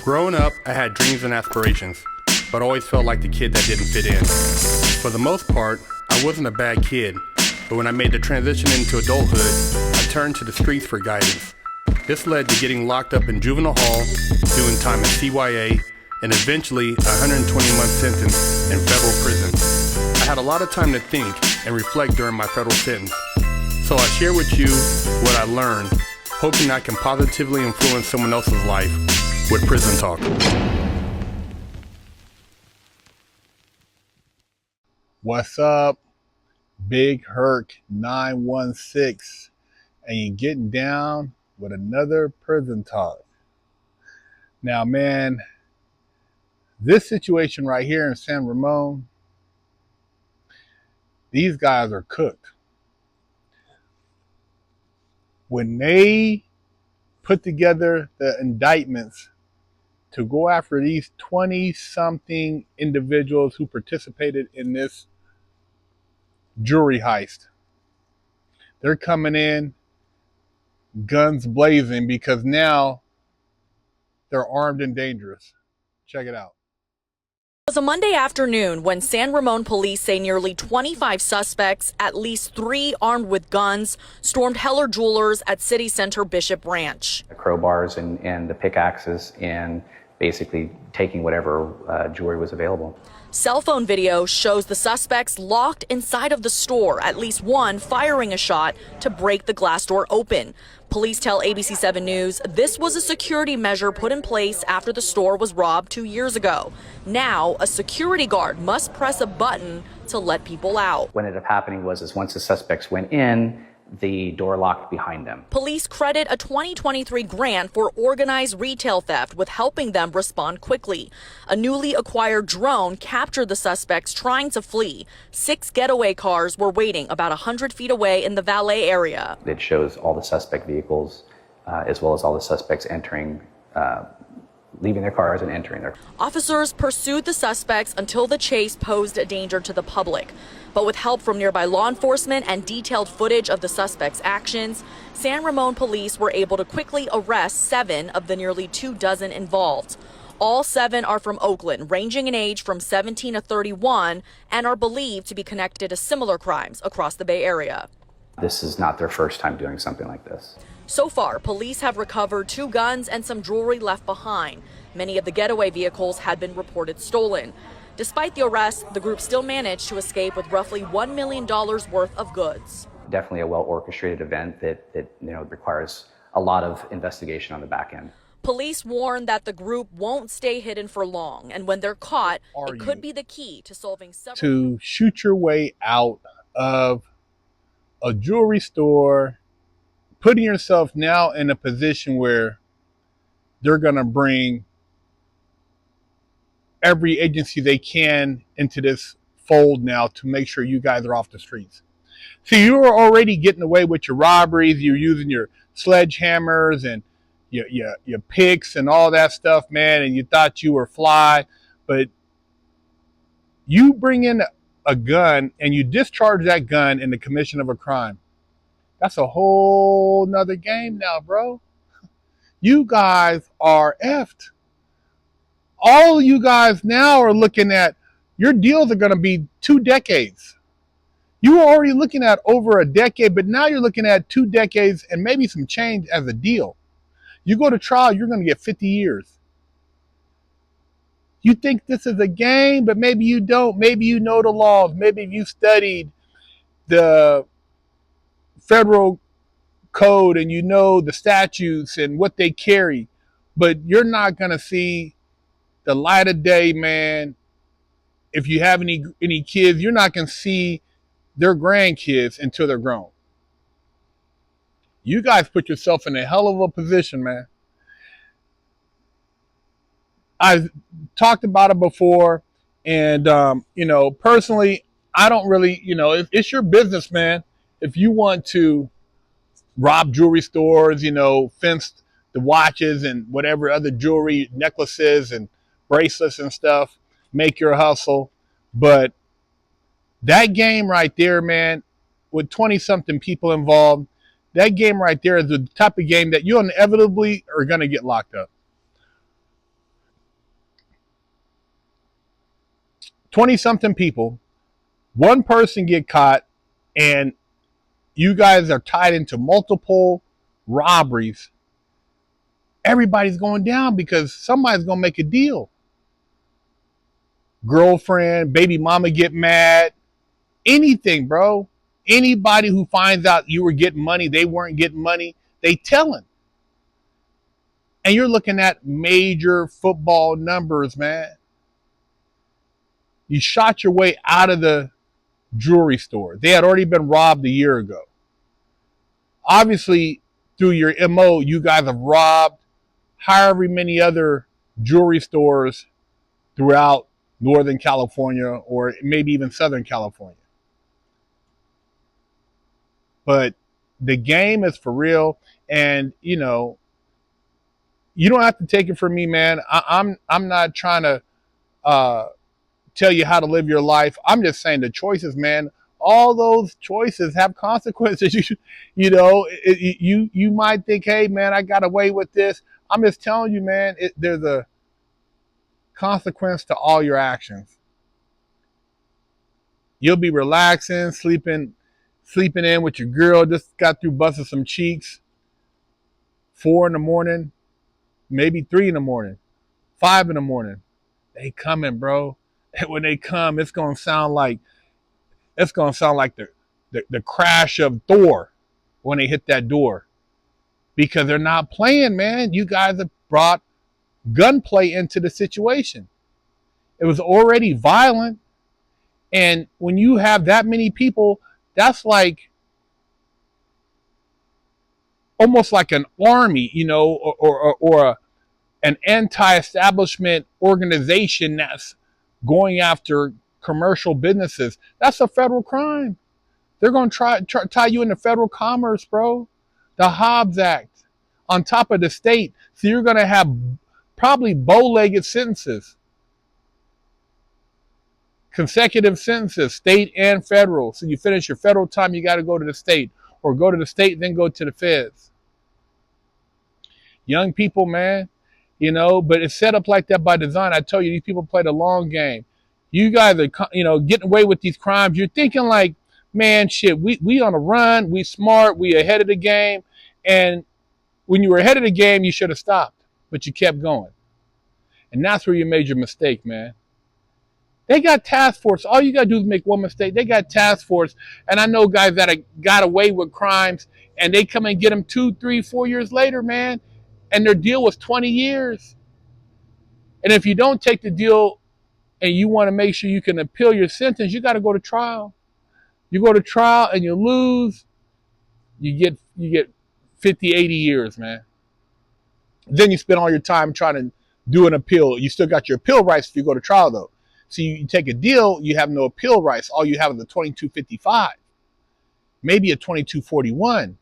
Growing up, I had dreams and aspirations, but always felt like the kid that didn't fit in. For the most part, I wasn't a bad kid, but when I made the transition into adulthood, I turned to the streets for guidance. This led to getting locked up in juvenile hall, doing time in CYA, and eventually a 120-month sentence in federal prison. I had a lot of time to think and reflect during my federal sentence, so I share with you what I learned, hoping I can positively influence someone else's life with Prison Talk. What's up? Big Herc 916, and you're getting down with another Prison Talk. Now, man, this situation right here in San Ramon, these guys are cooked. When they put together the indictments to go after these 20-something individuals who participated in this jewelry heist, they're coming in guns blazing because now they're armed and dangerous. Check it out. It was a Monday afternoon when San Ramon police say nearly 25 suspects, at least 3 armed with guns, stormed Heller Jewelers at City Center Bishop Ranch. The crowbars and the pickaxes and basically taking whatever jewelry was available. Cell phone video shows the suspects locked inside of the store, at least one firing a shot to break the glass door open. Police tell ABC 7 News this was a security measure put in place after the store was robbed 2 years ago. Now, a security guard must press a button to let people out. What ended up happening was once the suspects went in, the door locked behind them. Police credit a 2023 grant for organized retail theft with helping them respond quickly. A newly acquired drone captured the suspects trying to flee. 6 getaway cars were waiting about 100 feet away in the valet area. It shows all the suspect vehicles as well as all the suspects entering, leaving their cars and entering their. Officers pursued the suspects until the chase posed a danger to the public. But with help from nearby law enforcement and detailed footage of the suspects' actions, San Ramon police were able to quickly arrest 7 of the nearly 24 involved. All 7 are from Oakland, ranging in age from 17 to 31, and are believed to be connected to similar crimes across the Bay Area. This is not their first time doing something like this. So far, police have recovered 2 guns and some jewelry left behind. Many of the getaway vehicles had been reported stolen. Despite the arrest, the group still managed to escape with roughly $1 million worth of goods. Definitely a well-orchestrated event that requires a lot of investigation on the back end. Police warn that the group won't stay hidden for long, and when they're caught, it could be the key to solving several. To shoot your way out of a jewelry store, putting yourself now in a position where they're going to bring every agency they can into this fold now to make sure you guys are off the streets. See, you were already getting away with your robberies. You're using your sledgehammers and your picks and all that stuff, man, and you thought you were fly. But you bring in a gun and you discharge that gun in the commission of a crime. That's a whole nother game now, bro. You guys are effed. All you guys now are looking at, your deals are going to be 2 decades. You were already looking at over a decade, but now you're looking at 2 decades and maybe some change as a deal. You go to trial, you're going to get 50 years. You think this is a game, but maybe you don't. Maybe you know the laws. Maybe you studied the federal code and you know the statutes and what they carry, but you're not going to see the light of day, man. If you have any kids, you're not going to see their grandkids until they're grown. You guys put yourself in a hell of a position, man. I've talked about it before, and personally, I don't really, it's your business, man. If you want to rob jewelry stores, fence the watches and whatever other jewelry, necklaces and bracelets and stuff, make your hustle. But that game right there, man, with 20-something people involved, that game right there is the type of game that you inevitably are going to get locked up. 20-something people, one person get caught, and you guys are tied into multiple robberies. Everybody's going down because somebody's going to make a deal. Girlfriend, baby mama get mad, anything, bro. Anybody who finds out you were getting money, they weren't getting money, they telling. And you're looking at major football numbers, man. You shot your way out of the jewelry store. They had already been robbed a year ago. Obviously, through your MO, you guys have robbed however many other jewelry stores throughout Northern California or maybe even Southern California. But the game is for real, and you don't have to take it from me, man. I'm not trying to tell you how to live your life. I'm just saying the choices, man. All those choices have consequences. You might think, hey, man, I got away with this. I'm just telling you, man. There's a consequence to all your actions. You'll be relaxing, sleeping in with your girl. Just got through busting some cheeks. 4 in the morning, maybe 3 in the morning, 5 in the morning. They coming, bro. And when they come, it's gonna sound like the crash of Thor when they hit that door, because they're not playing, man. You guys have brought gunplay into the situation. It was already violent, and when you have that many people, that's like almost like an army, or an anti-establishment organization that's going after commercial businesses. That's a federal crime. They're going to try tie you into federal commerce, bro. The Hobbs Act on top of the state. So you're going to have probably bow-legged sentences. Consecutive sentences, state and federal. So you finish your federal time, you got to go to the state, or go to the state, then go to the feds. Young people, man, but it's set up like that by design. I tell you, these people play the long game. You guys are, getting away with these crimes. You're thinking like, man, shit, we on a run, we smart, we ahead of the game. And when you were ahead of the game, you should have stopped, but you kept going. And that's where you made your mistake, man. They got task force. All you got to do is make one mistake. They got task force. And I know guys that got away with crimes, and they come and get them 2, 3, 4 years later, man. And their deal was 20 years. And if you don't take the deal and you want to make sure you can appeal your sentence, you got to go to trial. You go to trial and you lose, you get 50, 80 years, man. Then you spend all your time trying to do an appeal. You still got your appeal rights if you go to trial, though. So you take a deal, you have no appeal rights. All you have is a 2255, maybe a 2241.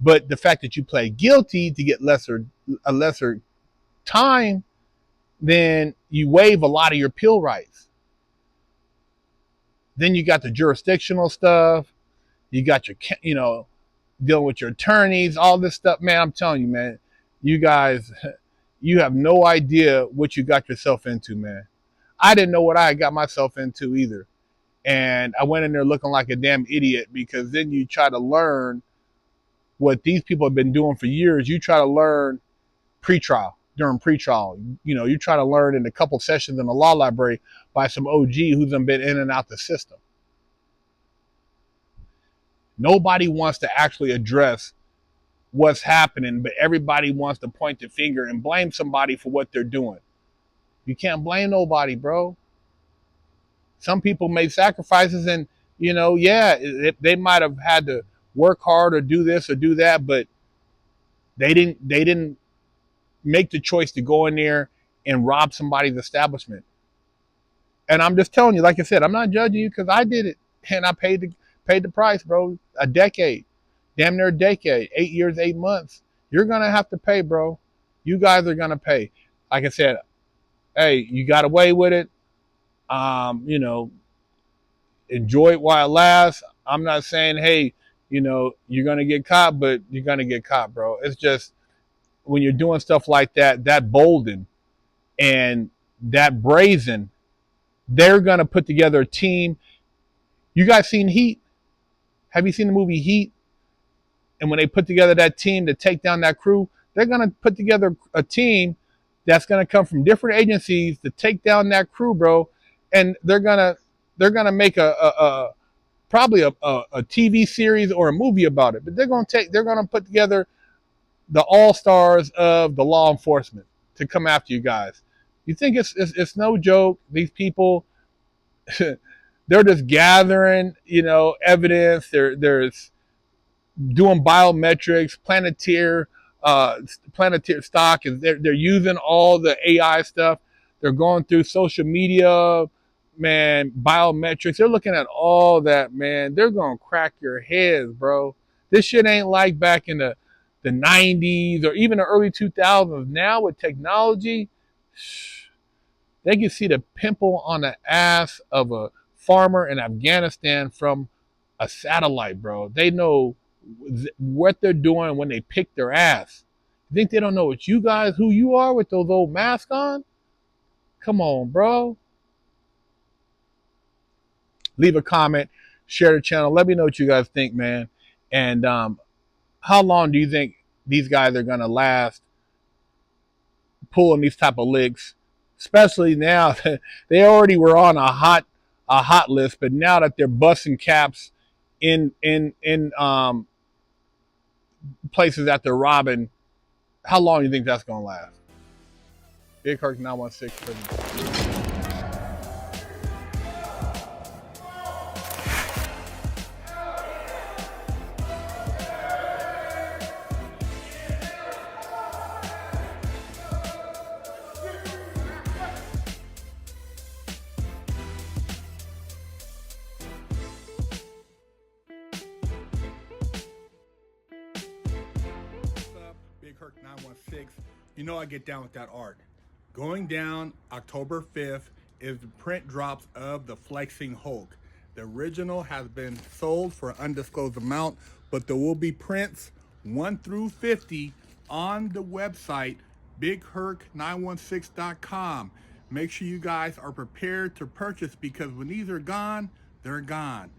But the fact that you pled guilty to get a lesser time, then you waive a lot of your appeal rights. Then you got the jurisdictional stuff. You got your, dealing with your attorneys, all this stuff. Man, I'm telling you, man, you guys, you have no idea what you got yourself into, man. I didn't know what I got myself into either. And I went in there looking like a damn idiot, because then you try to learn what these people have been doing for years. You try to learn during pre-trial. You try to learn in a couple sessions in the law library by some OG who's been in and out the system. Nobody wants to actually address what's happening, but everybody wants to point the finger and blame somebody for what they're doing. You can't blame nobody, bro. Some people made sacrifices, and they might have had to work hard or do this or do that, but they didn't make the choice to go in there and rob somebody's establishment. And I'm just telling you, like I said, I'm not judging you, because I did it, and I paid the price, bro. A decade, damn near a decade, 8 years, 8 months. You're gonna have to pay, bro. You guys are gonna pay. Like I said, hey, you got away with it. Enjoy it while it lasts. I'm not saying, hey, you're gonna get caught, but you're gonna get caught, bro. It's just when you're doing stuff like that, that bolden and that brazen, they're going to put together a team. You guys seen Heat? Have you seen the movie Heat? And when they put together that team to take down that crew, they're going to put together a team that's going to come from different agencies to take down that crew, bro. And they're going to make probably a TV series or a movie about it. But they're going to put together the all-stars of the law enforcement to come after you guys. You think it's no joke? These people, they're just gathering, evidence. There's doing biometrics, Planeteer stock, and they're using all the AI stuff. They're going through social media, man, biometrics. They're looking at all that, man. They're gonna crack your heads, bro. This shit ain't like back in the 90s or even the early 2000s. Now with technology, they can see the pimple on the ass of a farmer in Afghanistan from a satellite, bro. They know what they're doing when they pick their ass. You think they don't know what you guys, who you are with those old masks on? Come on, bro. Leave a comment, share the channel. Let me know what you guys think, man. And how long do you think these guys are gonna last pulling these type of licks? Especially now, they already were on a hot list, but now that they're busting caps in places that they're robbing, how long do you think that's gonna last? Big Herc 916 prison. Big Herc 916. You know I get down with that art. Going down October 5th is the print drops of the Flexing Hulk. The original has been sold for an undisclosed amount, but there will be prints 1 through 50 on the website bigherc916.com. Make sure you guys are prepared to purchase because when these are gone, they're gone.